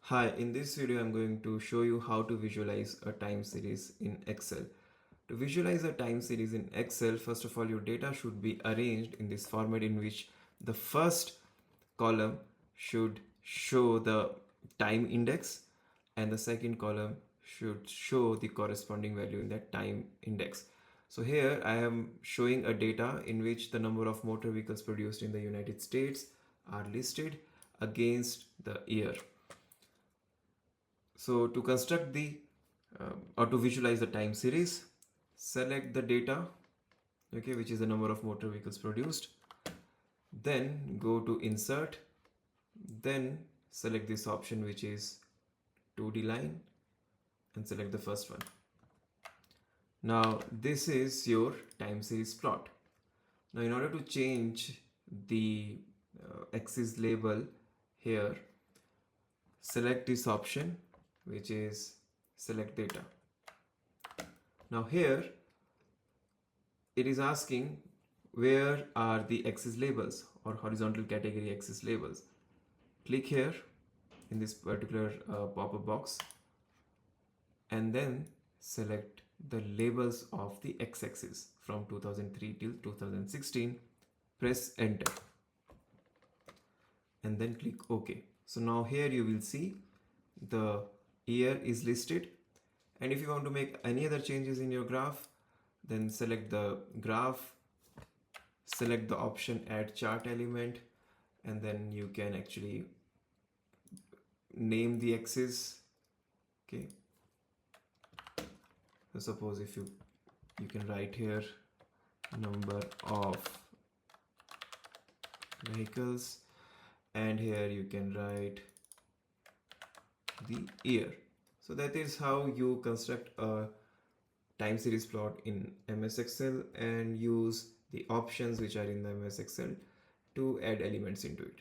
Hi, in this video I'm going to show you how to visualize a time series in Excel. To visualize a time series in Excel, first of all your data should be arranged in this format in which the first column should show the time index and the second column should show the corresponding value in that time index. So here I am showing a data in which the number of motor vehicles produced in the United States are listed against the year. So to construct the or to visualize the time series, select the data, okay, which is the number of motor vehicles produced. Then go to insert, then select this option which is 2D line and select the first one. Now this is your time series plot. Now in order to change the axis label here, select this option which is select data. Now here it is asking where are the axis labels or horizontal category axis labels. Click here in this particular pop-up box and then select the labels of the x-axis from 2003 till 2016. Press enter and then click OK. So now here you will see the year is listed, and if you want to make any other changes in your graph, then select the graph, select the option add chart element, and then you can actually name the axis. Okay, so suppose if you can write here number of vehicles, and here you can write the year. So that is how you construct a time series plot in MS Excel and use the options which are in the MS Excel to add elements into it.